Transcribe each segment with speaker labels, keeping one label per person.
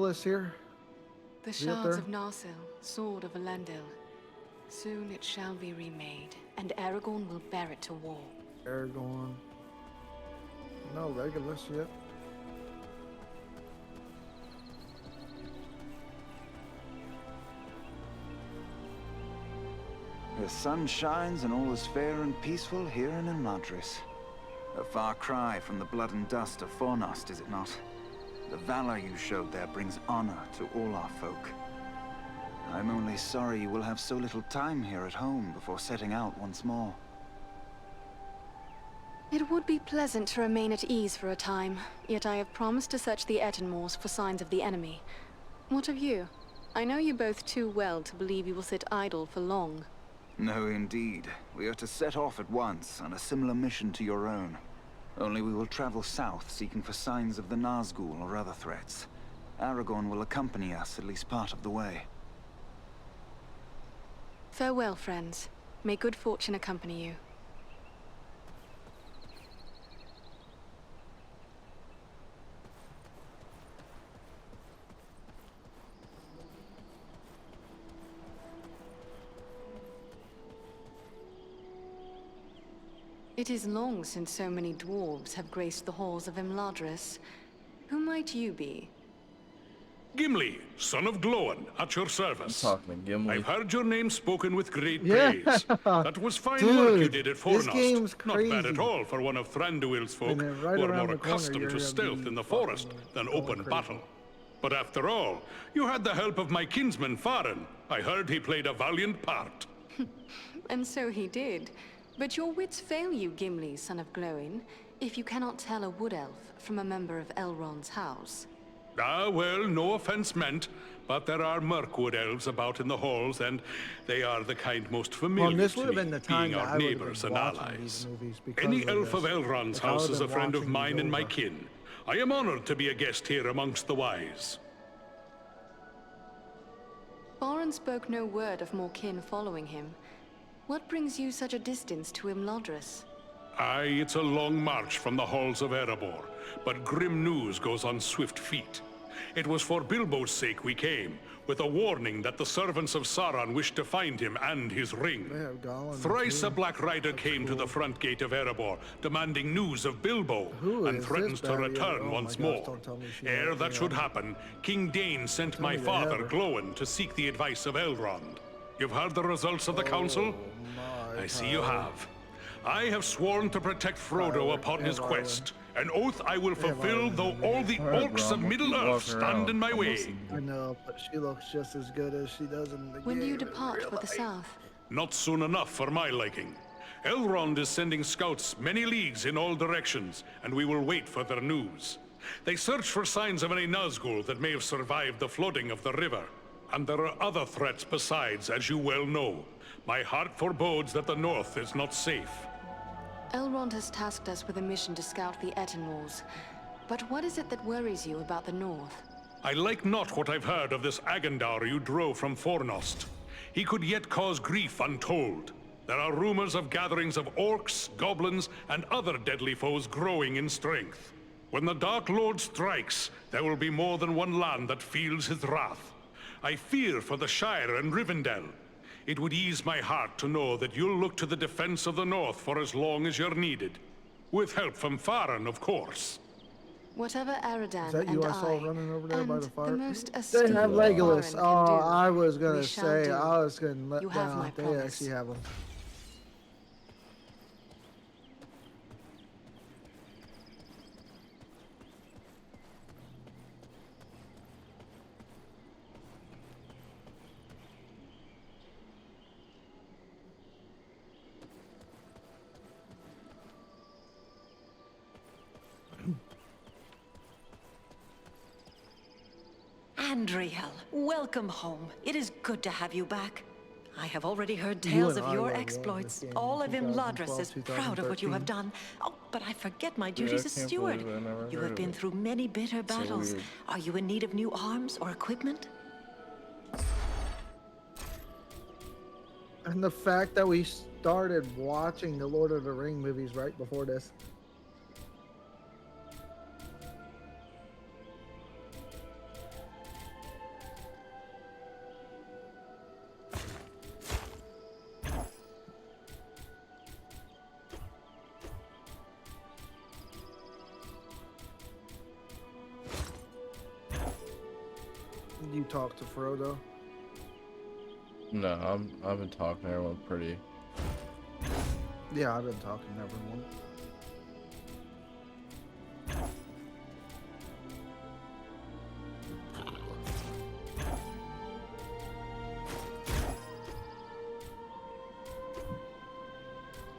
Speaker 1: Legolas here?
Speaker 2: The
Speaker 1: Is he up
Speaker 2: shards
Speaker 1: there?
Speaker 2: of Narsil, sword of Elendil. Soon it shall be remade, and Aragorn will bear it to war.
Speaker 1: Aragorn. No Legolas yet.
Speaker 3: The sun shines and all is fair and peaceful here in Imladris. A far cry from the blood and dust of Fornost, is it not? The valor you showed there brings honor to all our folk. I'm only sorry you will have so little time here at home before setting out once more.
Speaker 2: It would be pleasant to remain at ease for a time, yet I have promised to search the Ettenmoors for signs of the enemy. What of you? I know you both too well to believe you will sit idle for long.
Speaker 3: No, indeed. We are to set off at once on a similar mission to your own. Only we will travel south, seeking for signs of the Nazgul or other threats. Aragorn will accompany us at least part of the way.
Speaker 2: Farewell, friends. May good fortune accompany you. It is long since so many dwarves have graced the halls of Imladris. Who might you be?
Speaker 4: Gimli, son of Glóin, at your service.
Speaker 5: Talking to Gimli.
Speaker 4: I've heard your name spoken with great
Speaker 1: Yeah.
Speaker 4: praise. That was fine
Speaker 1: Dude,
Speaker 4: work you did at
Speaker 1: this game's
Speaker 4: Fornost. Not bad
Speaker 1: crazy.
Speaker 4: at all for one of Thranduil's folk
Speaker 1: And then right
Speaker 4: who are
Speaker 1: around
Speaker 4: more
Speaker 1: the corner,
Speaker 4: accustomed
Speaker 1: you're
Speaker 4: to
Speaker 1: gonna
Speaker 4: stealth
Speaker 1: be
Speaker 4: in the forest
Speaker 1: fucking
Speaker 4: than
Speaker 1: going
Speaker 4: open
Speaker 1: crazy.
Speaker 4: battle. But after all, you had the help of my kinsman Farin. I heard he played a valiant part.
Speaker 2: And so he did. But your wits fail you, Gimli, son of Glóin, if you cannot tell a wood elf from a member of Elrond's house.
Speaker 4: Ah, well, no offense meant, but there are Mirkwood elves about in the halls, and they are the kind most familiar
Speaker 1: Well, this
Speaker 4: to
Speaker 1: would have
Speaker 4: me,
Speaker 1: been the time
Speaker 4: being
Speaker 1: that I
Speaker 4: our
Speaker 1: would have
Speaker 4: neighbors
Speaker 1: been
Speaker 4: and
Speaker 1: watching
Speaker 4: allies.
Speaker 1: these movies because
Speaker 4: Any
Speaker 1: of
Speaker 4: elf
Speaker 1: this.
Speaker 4: of Elrond's
Speaker 1: Like, I would
Speaker 4: house
Speaker 1: have
Speaker 4: is a
Speaker 1: been
Speaker 4: friend of
Speaker 1: watching
Speaker 4: mine
Speaker 1: these
Speaker 4: and my
Speaker 1: over.
Speaker 4: kin. I am honored to be a guest here amongst the wise.
Speaker 2: Farin spoke no word of more kin following him. What brings you such a distance to Imladris?
Speaker 4: Aye, it's a long march from the halls of Erebor, but grim news goes on swift feet. It was for Bilbo's sake we came, with a warning that the servants of Sauron wished to find him and his ring.
Speaker 1: They have Gollum,
Speaker 4: Thrice
Speaker 1: too.
Speaker 4: a Black Rider came to the front gate of Erebor, demanding news of Bilbo,
Speaker 1: Who
Speaker 4: and
Speaker 1: is
Speaker 4: threatens
Speaker 1: this
Speaker 4: to
Speaker 1: baddie?
Speaker 4: return
Speaker 1: Oh my
Speaker 4: once
Speaker 1: gosh,
Speaker 4: more.
Speaker 1: don't tell me she
Speaker 4: Ere
Speaker 1: has
Speaker 4: that
Speaker 1: me
Speaker 4: should
Speaker 1: on.
Speaker 4: happen, King Dane sent
Speaker 1: Tell
Speaker 4: my
Speaker 1: me they
Speaker 4: father,
Speaker 1: have her.
Speaker 4: Glóin, to seek the advice of Elrond. You've heard the results of the council?
Speaker 1: my
Speaker 4: I see you
Speaker 1: God.
Speaker 4: have. I have sworn to protect Frodo upon his quest. An oath I will fulfill, though all the
Speaker 5: Alright,
Speaker 4: orcs
Speaker 5: bro,
Speaker 4: of
Speaker 5: I'm
Speaker 4: Middle
Speaker 5: gonna
Speaker 4: Earth
Speaker 5: walk
Speaker 4: stand
Speaker 5: around.
Speaker 4: in my
Speaker 5: I'm
Speaker 4: way.
Speaker 5: listening.
Speaker 1: I know, but she looks just as good as she does in the
Speaker 2: When do you
Speaker 1: game in
Speaker 2: depart
Speaker 1: real
Speaker 2: for the
Speaker 1: life.
Speaker 2: south?
Speaker 4: Not soon enough for my liking. Elrond is sending scouts many leagues in all directions, and we will wait for their news. They search for signs of any Nazgul that may have survived the flooding of the river. And there are other threats besides, as you well know. My heart forebodes that the north is not safe.
Speaker 2: Elrond has tasked us with a mission to scout the Ettenmoors. But what is it that worries you about the north?
Speaker 4: I like not what I've heard of this Agendar you drove from Fornost. He could yet cause grief untold. There are rumors of gatherings of orcs, goblins, and other deadly foes growing in strength. When the Dark Lord strikes, there will be more than one land that feels his wrath. I fear for the Shire and Rivendell. It would ease my heart to know that you'll look to the defense of the North for as long as you're needed. With help from Farin, of course.
Speaker 2: Whatever Aradan
Speaker 1: Is that you
Speaker 2: and
Speaker 1: I saw running over there
Speaker 2: and
Speaker 1: by the fire?
Speaker 2: most
Speaker 1: They
Speaker 2: esteemed
Speaker 1: have Legolas.
Speaker 2: Farin
Speaker 1: Oh,
Speaker 2: can do,
Speaker 1: I was gonna
Speaker 2: we shall
Speaker 1: say,
Speaker 2: do.
Speaker 1: I was gonna let
Speaker 2: You have
Speaker 1: down.
Speaker 2: my
Speaker 1: They
Speaker 2: promise.
Speaker 1: actually have them.
Speaker 6: Andriel, welcome home. It is good to have you back. I have already heard
Speaker 1: You
Speaker 6: tales
Speaker 1: and
Speaker 6: of
Speaker 1: I
Speaker 6: your
Speaker 1: love this
Speaker 6: exploits.
Speaker 1: game in
Speaker 6: All of Imladris
Speaker 1: 2012,
Speaker 6: is proud of what you have
Speaker 1: 2013.
Speaker 6: done. Oh, but I forget my
Speaker 5: Yeah,
Speaker 6: duties
Speaker 5: I
Speaker 6: as
Speaker 5: can't
Speaker 6: steward.
Speaker 5: believe I never
Speaker 6: You
Speaker 5: heard
Speaker 6: have
Speaker 5: of
Speaker 6: been
Speaker 5: it.
Speaker 6: through many bitter battles.
Speaker 5: weird.
Speaker 6: Are you in need of new arms or equipment?
Speaker 1: And the fact that we started watching the Lord of the Ring movies right before this. You talk to Frodo.
Speaker 5: No, I've been talking to everyone pretty.
Speaker 1: Yeah, I've been talking to everyone.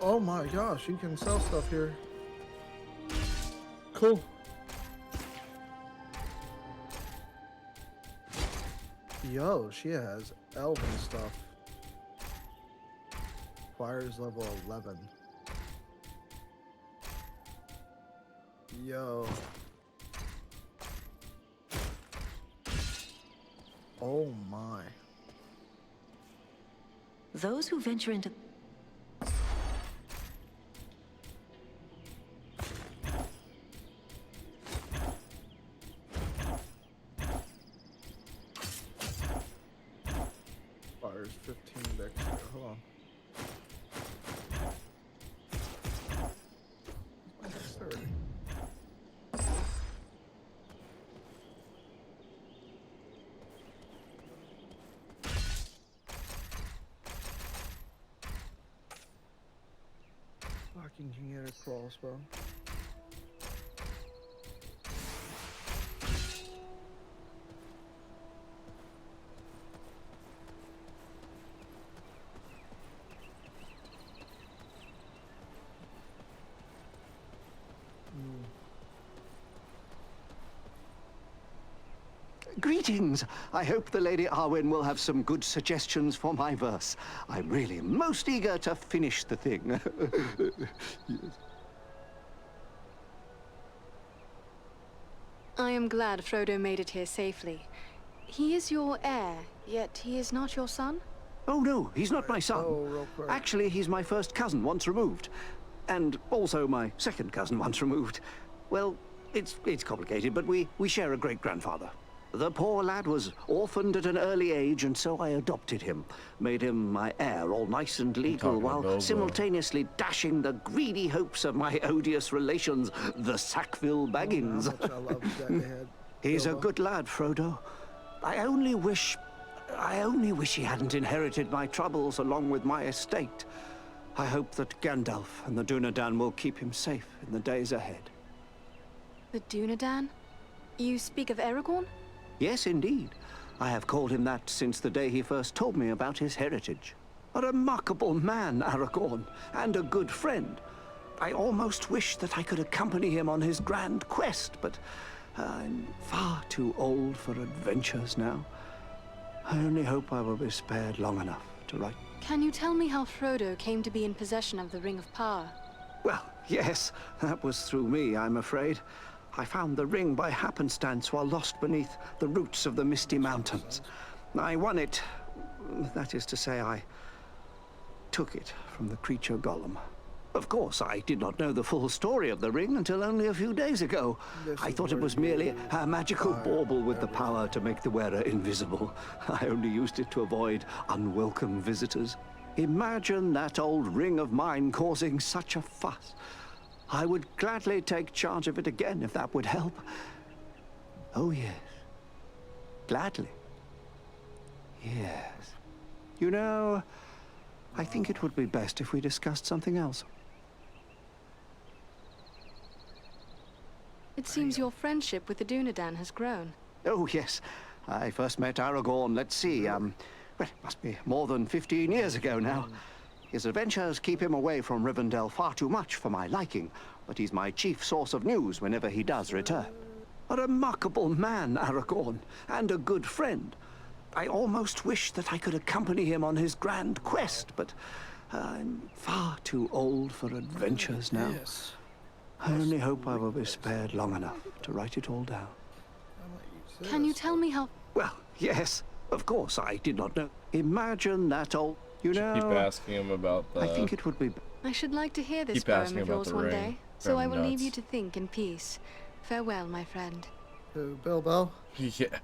Speaker 1: Oh my gosh, you can sell stuff here. Cool. Yo, she has elven stuff. Fires level 11. Yo. Oh my.
Speaker 6: Those who venture into...
Speaker 1: Fires 15 extra. Hold on. My dexterity. Fucking can get a crossbow.
Speaker 7: Greetings! I hope the Lady Arwen will have some good suggestions for my verse. I'm really most eager to finish the thing. Yes.
Speaker 2: I am glad Frodo made it here safely. He is your heir, yet he is not your son?
Speaker 7: Oh no, he's not my son.
Speaker 1: Oh, real quick.
Speaker 7: Actually, he's my first cousin once removed. And also my second cousin once removed. Well, it's complicated, but we share a great-grandfather. The poor lad was orphaned at an early age, and so I adopted him. Made him my heir, all nice and legal, while simultaneously dashing the greedy hopes of my odious relations, the Sackville Baggins.
Speaker 1: How much I love that they had.
Speaker 7: He's a
Speaker 1: Bilbo.
Speaker 7: good lad, Frodo. I only wish he hadn't inherited my troubles along with my estate. I hope that Gandalf and the Dunedain will keep him safe in the days ahead.
Speaker 2: The Dunedain? You speak of Aragorn?
Speaker 7: Yes, indeed. I have called him that since the day he first told me about his heritage. A remarkable man, Aragorn, and a good friend. I almost wish that I could accompany him on his grand quest, but I'm far too old for adventures now. I only hope I will be spared long enough to write.
Speaker 2: Can you tell me how Frodo came to be in possession of the Ring of Power?
Speaker 7: Well, yes, that was through me, I'm afraid. I found the ring by happenstance while lost beneath the roots of the Misty Mountains. I won it. That is to say, I took it from the creature Gollum. Of course, I did not know the full story of the ring until only a few days ago. I thought it was merely a magical bauble with the power to make the wearer invisible. I only used it to avoid unwelcome visitors. Imagine that old ring of mine causing such a fuss. I would gladly take charge of it again if that would help. Oh, yes. Gladly. Yes. You know, I think it would be best if we discussed something else.
Speaker 2: It seems your friendship with the Dunedain has grown.
Speaker 7: Oh, yes. I first met Aragorn, let's see, well, it must be more than 15 years ago now. His adventures keep him away from Rivendell far too much for my liking, but he's my chief source of news whenever he does return. A remarkable man, Aragorn, and a good friend. I almost wish that I could accompany him on his grand quest, but I'm far too old for adventures now.
Speaker 1: Yes.
Speaker 7: I only hope I will be spared long enough to write it all down.
Speaker 1: I might use
Speaker 2: Can you
Speaker 1: this.
Speaker 2: tell me how...
Speaker 7: Well, yes, of course, I did not know. Imagine that old... You know,
Speaker 5: Keep asking him about the.
Speaker 7: I think it would be...
Speaker 2: I should like to hear this
Speaker 5: Keep
Speaker 2: poem
Speaker 5: asking
Speaker 2: of
Speaker 5: about
Speaker 2: yours
Speaker 5: the
Speaker 2: one
Speaker 5: ring.
Speaker 2: day, so I
Speaker 5: Driving
Speaker 2: will leave
Speaker 5: nuts.
Speaker 2: you to think in peace. Farewell, my friend.
Speaker 1: Who, Bilbo?
Speaker 5: Yeah.